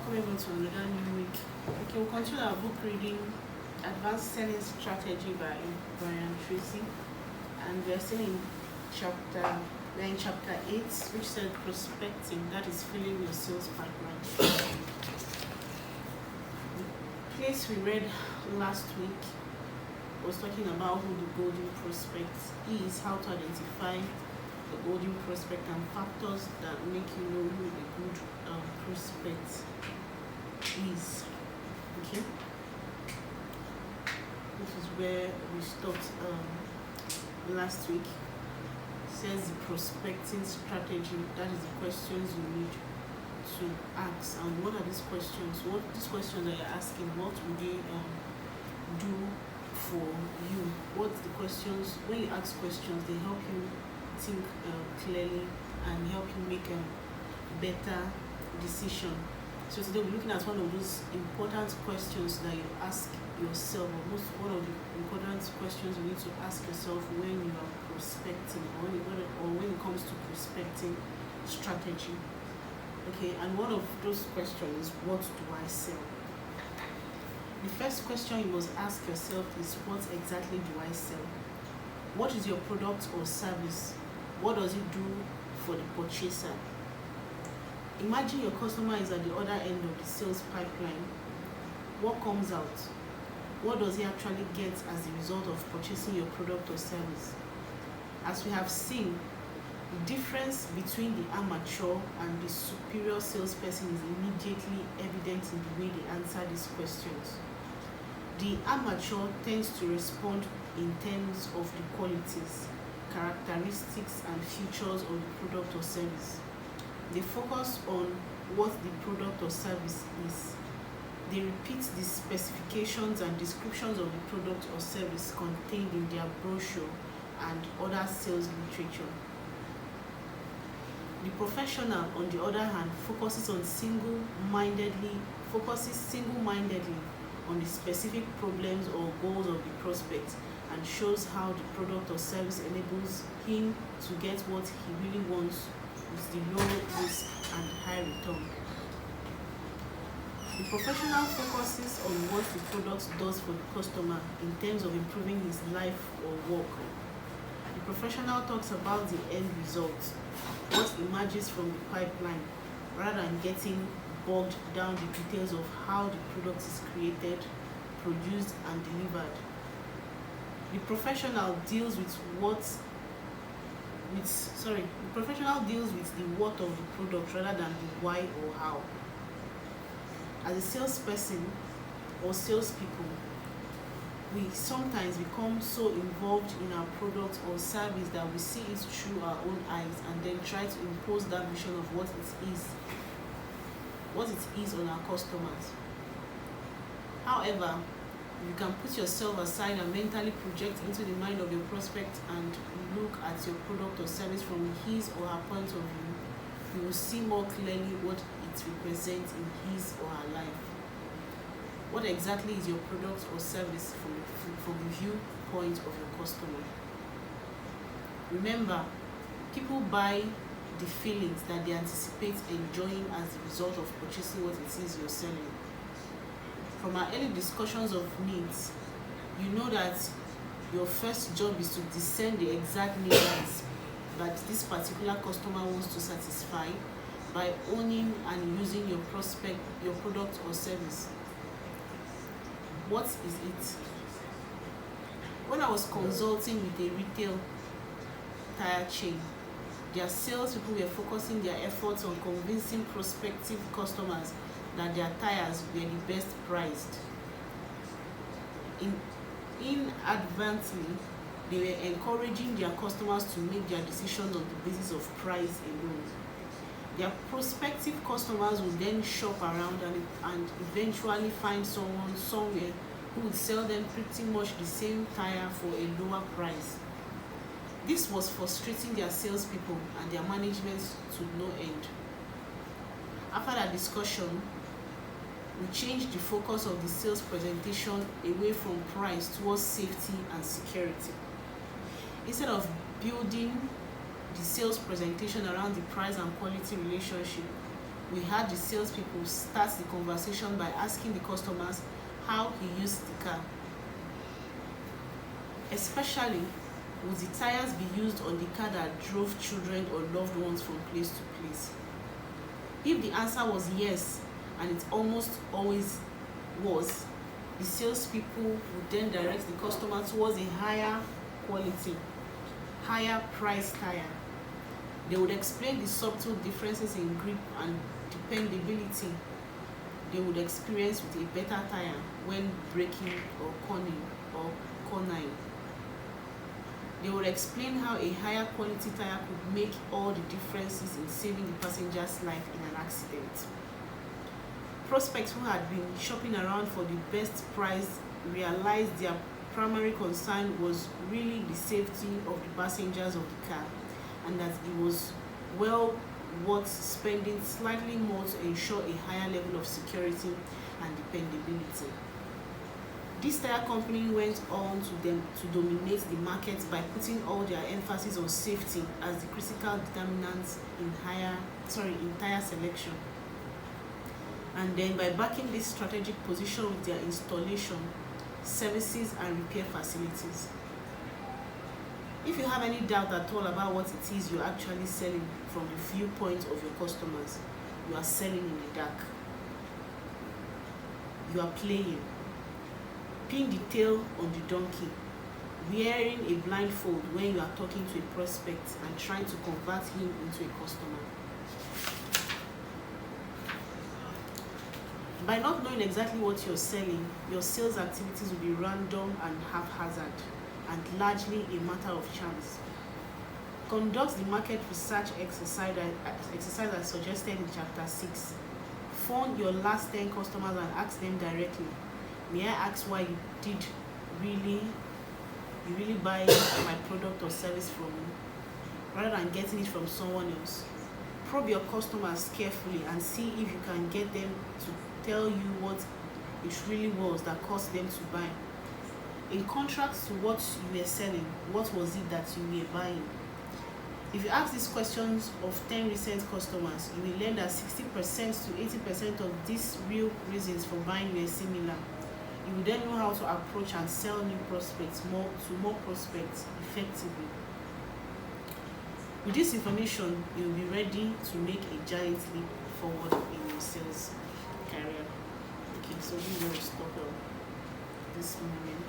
welcome everyone to another new week. Okay, we'll continue our book reading, Advanced Selling Strategy by Brian Tracy, and we're still in chapter 8, which said prospecting, that is filling your sales pipeline. The place we read last week was talking about who the golden prospect is, how to identify the golden prospect, and factors that make you know who a good prospect is. Okay, this is where we stopped last week. It says the prospecting strategy, that is the questions you need to ask. And what are these questions? What these questions that you're asking, what would they do for you? What's the questions? When you ask questions, they help you think clearly and help you make a better decision. So today we're looking at one of those important questions that you ask yourself, or one of the important questions you need to ask yourself when you are prospecting, or when it comes to prospecting strategy. Okay, and one of those questions is, what do I sell? The first question you must ask yourself is, what exactly do I sell? What is your product or service? What does it do for the purchaser? Imagine your customer is at the other end of the sales pipeline. What comes out? What does he actually get as a result of purchasing your product or service? As we have seen, the difference between the amateur and the superior salesperson is immediately evident in the way they answer these questions. The amateur tends to respond in terms of the qualities, characteristics, and features of the product or service. They focus on what the product or service is. They repeat the specifications and descriptions of the product or service contained in their brochure and other sales literature. The professional, on the other hand, focuses single-mindedly on the specific problems or goals of the prospect, and shows how the product or service enables him to get what he really wants with the low risk and high return. The professional focuses on what the product does for the customer in terms of improving his life or work. The professional talks about the end result, what emerges from the pipeline, rather than getting bogged down the details of how the product is created, produced, and delivered. The professional deals with the what of the product rather than the why or how. As a salesperson or salespeople, we sometimes become so involved in our product or service that we see it through our own eyes and then try to impose that vision of what it is on our customers. However, you can put yourself aside and mentally project into the mind of your prospect and look at your product or service from his or her point of view. You will see more clearly what it represents in his or her life. What exactly is your product or service from the viewpoint of your customer? Remember, people buy the feelings that they anticipate enjoying as a result of purchasing what it is you're selling. From our early discussions of needs, you know that your first job is to discern the exact needs that this particular customer wants to satisfy by owning and using your product or service. What is it? When I was consulting with a retail tire chain, their salespeople were focusing their efforts on convincing prospective customers that their tires were the best priced. Inadvertently, they were encouraging their customers to make their decisions on the basis of price alone. Their prospective customers would then shop around and eventually find someone somewhere who would sell them pretty much the same tire for a lower price. This was frustrating their salespeople and their management to no end. After that discussion, we changed the focus of the sales presentation away from price towards safety and security. Instead of building the sales presentation around the price and quality relationship, we had the salespeople start the conversation by asking the customers how he used the car. Especially, would the tires be used on the car that drove children or loved ones from place to place? If the answer was yes, and it almost always was, the salespeople would then direct the customer towards a higher quality, higher price tire. They would explain the subtle differences in grip and dependability they would experience with a better tire when braking or cornering. They would explain how a higher quality tire could make all the differences in saving the passenger's life in an accident. Prospects who had been shopping around for the best price realized their primary concern was really the safety of the passengers of the car, and that it was well worth spending slightly more to ensure a higher level of security and dependability. This tire company went on to dominate the market by putting all their emphasis on safety as the critical determinant in tire selection, and then by backing this strategic position with their installation, services and repair facilities. If you have any doubt at all about what it is you're actually selling from the viewpoint of your customers, you are selling in the dark. You are playing. Pin the tail on the donkey, wearing a blindfold when you are talking to a prospect and trying to convert him into a customer. By not knowing exactly what you're selling, your sales activities will be random and haphazard, and largely a matter of chance. Conduct the market research exercise as suggested in Chapter 6. Phone your last 10 customers and ask them directly, may I ask why you really buy my product or service from me, rather than getting it from someone else? Probe your customers carefully and see if you can get them to tell you what it really was that caused them to buy. In contrast to what you were selling, what was it that you were buying? If you ask these questions of 10 recent customers, you will learn that 60% to 80% of these real reasons for buying were similar. You will then know how to approach and sell new prospects to more prospects effectively. With this information, you will be ready to make a giant leap forward in your sales career. Okay, so we will stop this moment.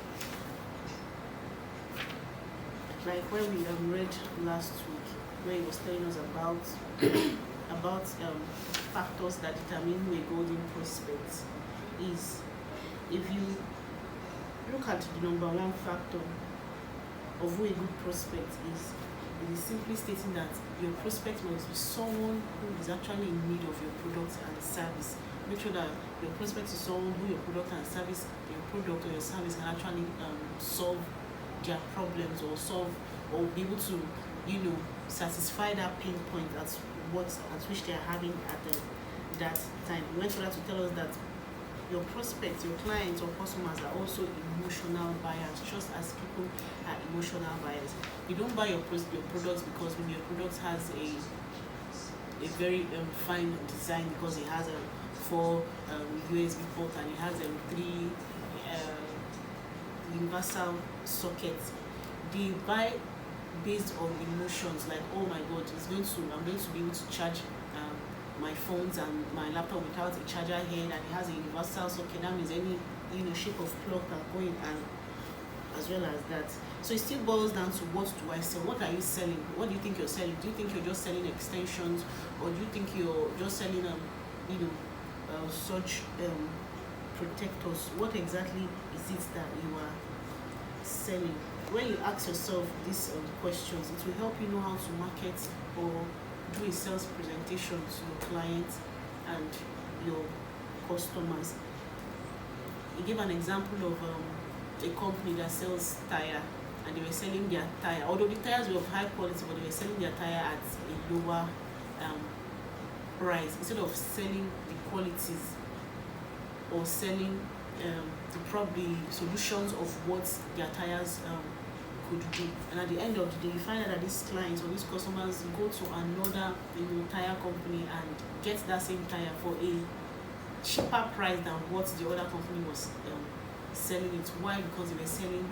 Like when we read last week, where he was telling us about factors that determine who a golden prospect is. If you look at the number one factor of who a good prospect is, it is simply stating that your prospect must be someone who is actually in need of your product and service. Make sure that your prospect is someone who your product and service, your product or your service can actually solve their problems or be able to, satisfy that pain point at which they are having at that time. We went further to tell us that your prospects, your clients or customers are also emotional buyers, just as people are emotional buyers. You don't buy your products because maybe your product has a very fine design, because it has 4 USB ports and it has 3 universal sockets. They buy based on emotions, like, oh my god, I'm going to be able to charge my phones and my laptop without a charger here, and it has a universal socket. That means any shape of plug can go in, and as well as that. So it still boils down to, what do I sell? What are you selling? What do you think you're selling? Do you think you're just selling extensions, or do you think you're just selling such protectors? What exactly is it that you are selling? When you ask yourself these questions, it will help you know how to market or do a sales presentation to your clients and your customers. He gave an example of a company that sells tire, and they were selling their tire, although the tires were of high quality, but they were selling their tire at a lower price, instead of selling the qualities or selling the probably solutions of what their tires could do. And at the end of the day, you find out that these clients or these customers go to another tire company and get that same tire for a cheaper price than what the other company was selling it. Why? Because they were selling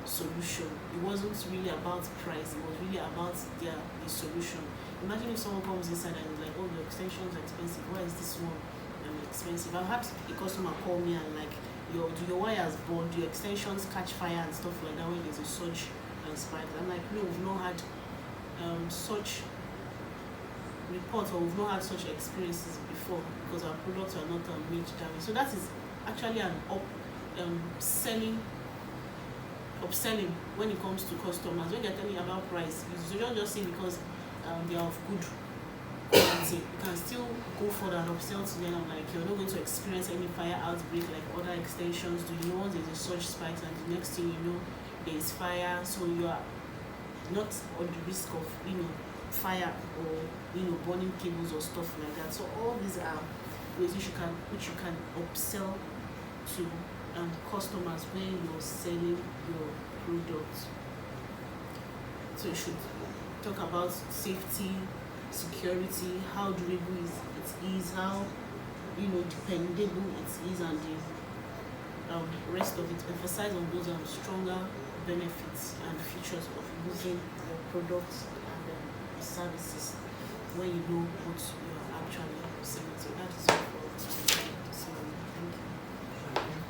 solution. It wasn't really about price, it was really about the solution. Imagine if someone comes inside and is like, oh, your extensions are expensive, why is this one expensive? I've had a customer call me and like, your wires burn, your extensions catch fire and stuff like that when there's a surge and spike. I'm like, no, we've not had such reports, or we've not had such experiences before, because our products are not made damage. So that is actually an upselling when it comes to customers. When they're telling you about price, you don't just say because they are of good quality. You can still go further and upsell to them. I'm like, you're not going to experience any fire outbreak like other extensions do. You know, once there's a surge spike and the next thing you know, there is fire, so you are not on the risk of fire or burning cables or stuff like that. So all these are ways which you can upsell to customers when you're selling your products. So you should talk about safety, security, how durable it is, how dependable it is, and the rest of it. Emphasize on those stronger benefits and features of using your products and services when you know what you're actually selling. So that is all for this morning. Thank you.